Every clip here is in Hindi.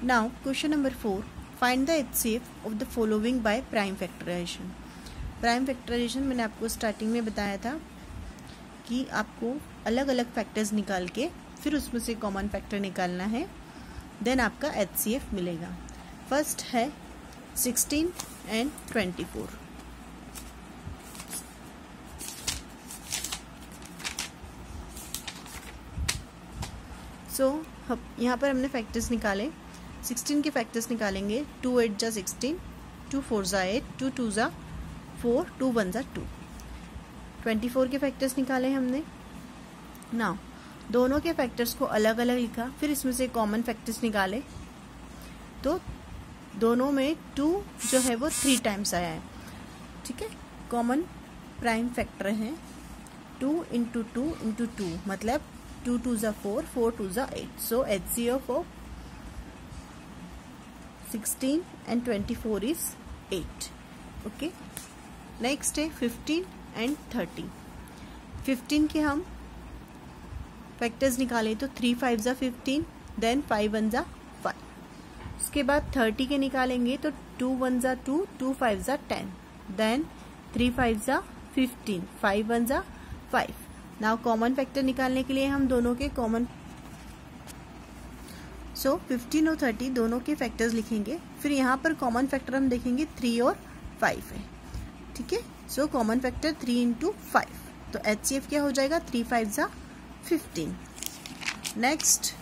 Now question number 4, find the HCF of the following by prime factorisation. Prime factorisation मैंने आपको स्टार्टिंग में बताया था कि आपको अलग अलग फैक्टर्स निकाल के फिर उसमें से कॉमन फैक्टर निकालना है, देन आपका HCF मिलेगा। फर्स्ट है 16 एंड 24। यहाँ पर हमने फैक्टर्स निकाले। 16 के फैक्टर्स निकालेंगे। 2 8 जा 16, 2 4 जा 8, 2 2 जा 4, 2 1 जा 2। 24 के फैक्टर्स निकाले हमने। नाउ दोनों के फैक्टर्स को अलग अलग लिखा, फिर इसमें से कॉमन फैक्टर्स निकाले तो दोनों में 2 जो है वो 3 टाइम्स आया है। ठीक है, कॉमन प्राइम फैक्टर है 2 इंटू 2 इंटू 2, मतलब 2 2 जा 4, 4 2 जा 8। सो HCF of 16 and 24 is 8. Okay, next है 15 and 30। 15 के हम फैक्टर्स निकाले तो 3 5 जा 15, देन 5 1 जा 5। उसके बाद 30 के निकालेंगे तो 2 1 जा 2, 2 5 जा 10, देन 3 5 जा 15, 5 1 जा 5। नाउ कॉमन फैक्टर निकालने के लिए हम दोनों के कॉमन 15 और 30 दोनों के फैक्टर्स लिखेंगे। फिर यहाँ पर कॉमन फैक्टर हम देखेंगे 3 और 5 है। ठीक है, सो कॉमन फैक्टर 3 इंटू 5, तो HCF क्या हो जाएगा 3 5 जा 15। Next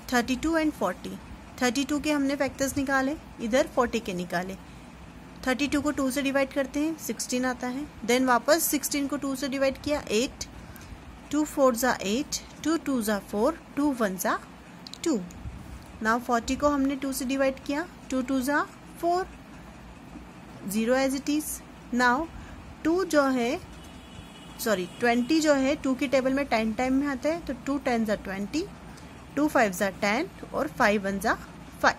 32 and 40। 32 के हमने फैक्टर्स निकाले, इधर 40 के निकाले। 32 को 2 से डिवाइड करते हैं, 16 आता है। देन वापस 16 को 2 से डिवाइड किया, 8, 2 4 जा 8, 2 2 जा 4, 2 1 जा 2। नाउ 40 को हमने 2 से डिवाइड किया, 2 2 जा 4, 0 एज इट इज। नाउ 20 जो है 2 की टेबल में 10 टाइम में आता है, तो 2 10 जा 20, 2 5 जा 10 और 5 1 जा 5।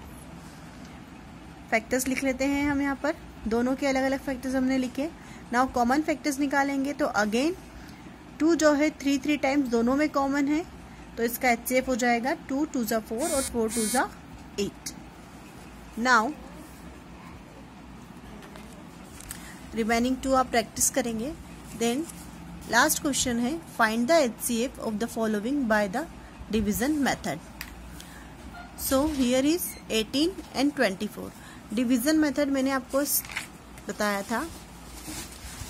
फैक्टर्स लिख लेते हैं हम यहाँ पर, दोनों के अलग अलग फैक्टर्स हमने लिखे। नाउ कॉमन फैक्टर्स निकालेंगे तो अगेन 2 जो है 3 3 टाइम्स दोनों में कॉमन है, तो इसका HCF हो जाएगा 2 2 जा 4 और 4 2 जा 8। नाउ रिमेनिंग 2 आप प्रैक्टिस करेंगे। देन लास्ट क्वेश्चन है find the HCF of the following by the division method. So here is 18 and 24। Division method मैंने आपको बताया था,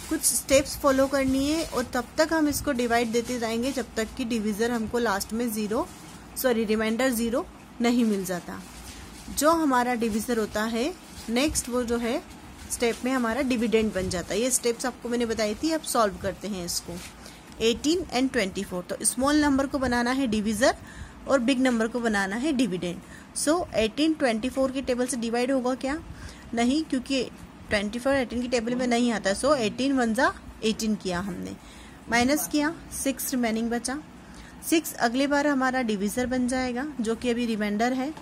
कुछ स्टेप्स फॉलो करनी है और तब तक हम इसको डिवाइड देते जाएंगे जब तक कि डिविजर हमको लास्ट में रिमाइंडर 0 नहीं मिल जाता। जो हमारा डिविजर होता है नेक्स्ट वो जो है स्टेप में हमारा डिविडेंड बन जाता है। ये स्टेप्स आपको मैंने बताई थी, अब सॉल्व करते हैं इसको। 18 एंड 24, तो स्मॉल नंबर को बनाना है डिविजर और बिग नंबर को बनाना है डिविडेंड। सो 18 24 की टेबल से डिवाइड होगा क्या? नहीं, क्योंकि 24 18 की टेबल में नहीं आता। सो 18 1 जा 18 किया हमने, माइनस किया, 6 रिमेनिंग बचा। 6 अगले बार हमारा डिविजर बन जाएगा जो कि अभी रिमाइंडर है,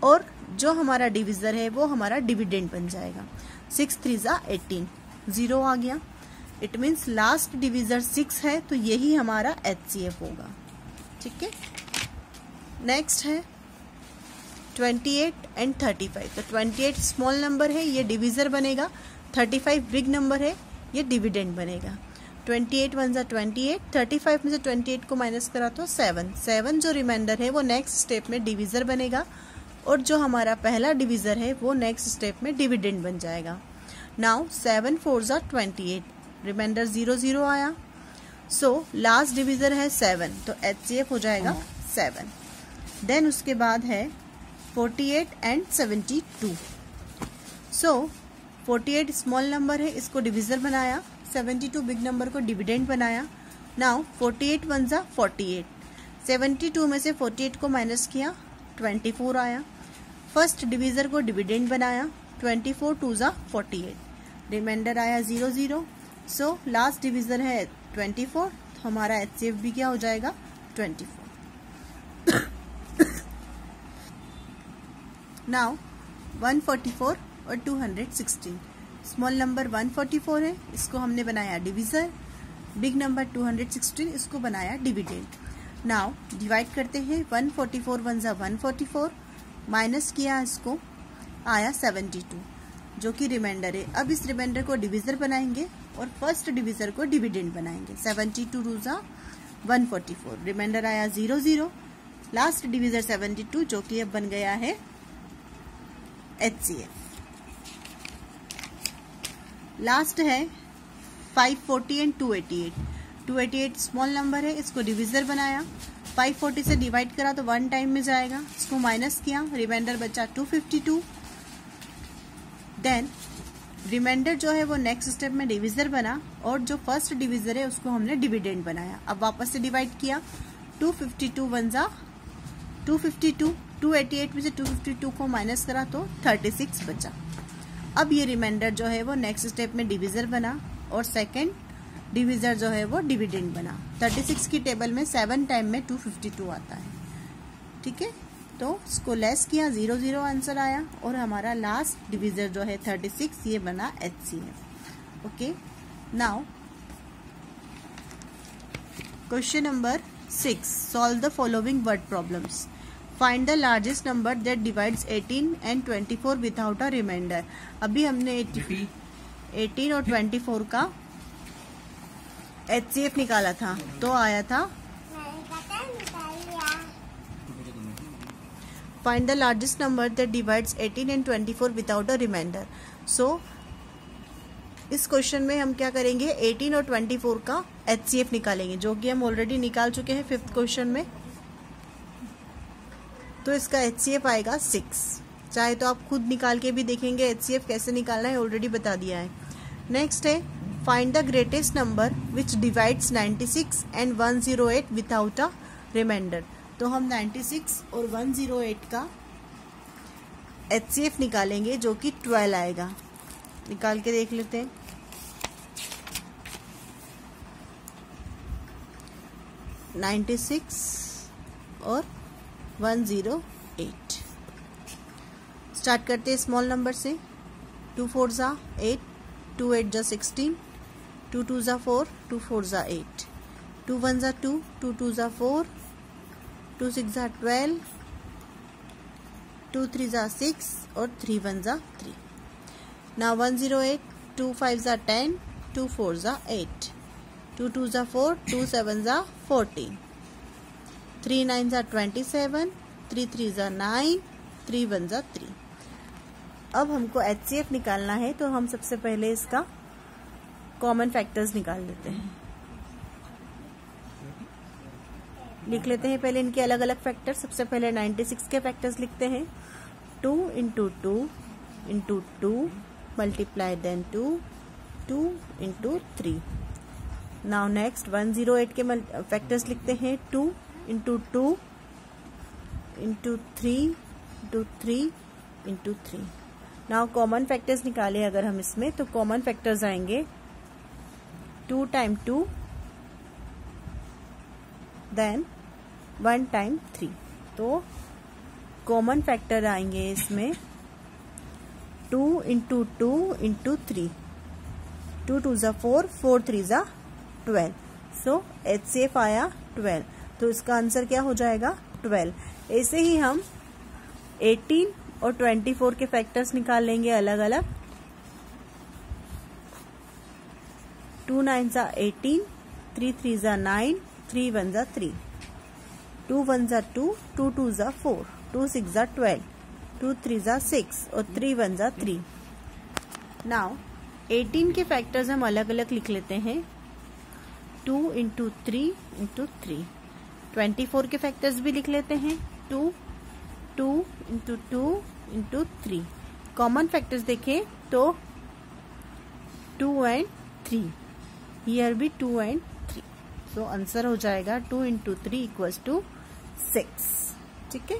और जो हमारा डिविजर है वो हमारा डिविडेंड बन जाएगा। 6 3 जा 18, 0 आ गया। इट मीन्स लास्ट डिविजर 6 है, तो यही हमारा HCF होगा। ठीक है, नेक्स्ट है 28 एंड 35। तो 28 स्मॉल नंबर है, ये डिविजर बनेगा। 35 बिग नंबर है, ये डिविडेंड बनेगा। 28 1 जा 28, 35 में से 28 को माइनस करा तो 7 जो रिमाइंडर है वो नेक्स्ट स्टेप में डिविजर बनेगा, और जो हमारा पहला डिविजर है वो नेक्स्ट स्टेप में डिविडेंड बन जाएगा। नाउ 7 4 जा 28, रिमाइंडर 0 0 आया। सो लास्ट डिविजर है 7, तो HCF हो जाएगा 7। देन उसके बाद है 48 एंड 72। सो 48 स्मॉल नंबर है, इसको डिविजर बनाया। 72 बिग नंबर को डिविडेंड बनाया। नाउ 48 1 जा 48, 72 में से 48 को माइनस किया, 24 आया। फर्स्ट डिविजर को डिविडेंड बनाया। 24 2 जा 48, रिमाइंडर आया 0 0। सो लास्ट डिविजर है 24, तो हमारा HCF भी क्या हो जाएगा 24। नाउ 144 और 216। स्मॉल नंबर 144 है, इसको हमने बनाया डिविजर। बिग नंबर 216, इसको बनाया डिविडेंड। नाउ डिवाइड करते हैं। 144 1 जा 144, माइनस किया इसको, आया 72 जो कि रिमाइंडर है। अब इस रिमाइंडर को डिविजर बनाएंगे और फर्स्ट डिविजर को डिविडेंड बनाएंगे। 72 टू ज़ा 144, रिमाइंडर आया 0 0, लास्ट डिविजर 72 जो कि अब बन गया है HCF। लास्ट है 540 एंड 288। 288 स्मॉल नंबर है, इसको डिविजर बनाया, 540 से डिवाइड करा तो 1 टाइम में जाएगा, इसको माइनस किया, रिमाइंडर बचा 252। देन रिमाइंडर जो है वो नेक्स्ट स्टेप में डिविजर बना और जो फर्स्ट डिविजर है उसको हमने डिविडेंड बनाया। अब वापस से डिवाइड किया, 252 1 जा 252, 288 में से 252 को माइनस करा तो 36 बचा। अब ये रिमाइंडर जो है वो नेक्स्ट स्टेप में डिविजर बना और सेकंड डिविजर जो है वो डिविडेंड बना। 36 की टेबल में 7 टाइम में 252 आता है, ठीक है। तो इसको लेस किया, 0 0 आंसर आया और हमारा लास्ट डिविजर जो है 36 ये बना HCF। Okay, now question number 6, solve the following word problems. Find the largest number that divides 18 and 24 without a remainder. अभी हमने 18 और 24 का HCF निकाला था तो आया था, find the largest number that divides 18 and 24 without a remainder. So इस क्वेश्चन में हम क्या करेंगे, 18 और 24 का HCF निकालेंगे जो कि हम ऑलरेडी निकाल चुके हैं 5th क्वेश्चन में। तो इसका HCF आएगा 6। चाहे तो आप खुद निकाल के भी देखेंगे HCF कैसे निकालना है, ऑलरेडी बता दिया है। नेक्स्ट है find the greatest number which divides 96 and 108 without a remainder. तो हम 96 और 108 का HCF निकालेंगे जो कि 12 आएगा। निकाल के देख लेते हैं। और 108 स्टार्ट करते हैं स्मॉल नंबर से। 2 4 जा 8, 2 8 जा 16, 2 2 जा 4, 2 4 जा 8, 2 1 जा 2, 2 2 जा 4, 2 6 जा 12, 2 3 जा 6 और 3 1 जा 3। नाउ 108, 2 5 जा 10, 2 4 जा 8, 2 2 जा 4, 2 7 जा 14, 3 9 जा 27, 3 3 जा 9, 3 1 जा 3। अब हमको HCF निकालना है तो हम सबसे पहले इसका कॉमन फैक्टर्स निकाल लेते हैं। लिख लेते हैं पहले इनके अलग अलग फैक्टर्स। सबसे पहले 96 के फैक्टर्स लिखते हैं। 2 into 2 into 2 multiply then 2, 2 into 3। Now next 108 के फैक्टर्स लिखते हैं। 2 into 2 into 3 into 3 into 3। Now common factors निकाले अगर हम इसमें तो कॉमन फैक्टर्स आएंगे 2 टाइम 2 देन 1 टाइम 3। तो कॉमन फैक्टर आएंगे इसमें 2 इंटू 2 इंटू 3, 2 2 जा 4, 4 3 जा 12। सो HCF आया 12। तो इसका आंसर क्या हो जाएगा 12। ऐसे ही हम 18 और 24 के फैक्टर्स निकाल लेंगे अलग अलग। 2 9 जा 18, 3 3 जा 9, 3 1 जा 3, 2 1 जा 2, 2 2 जा 4, 2 6 जा 12, 2 3 जा 6 और 3 1 जा 3। नाउ 18 के फैक्टर्स हम अलग अलग लिख लेते हैं। 2 इंटू 3 इंटू 3। 24 के फैक्टर्स भी लिख लेते हैं। 2 2 इंटू 2 इंटू 3। कॉमन फैक्टर्स देखें तो 2 एंड 3, हियर भी 2 एंड 3। सो आंसर हो जाएगा 2 इंटू 3 इक्वल्स टू 6। ठीक है।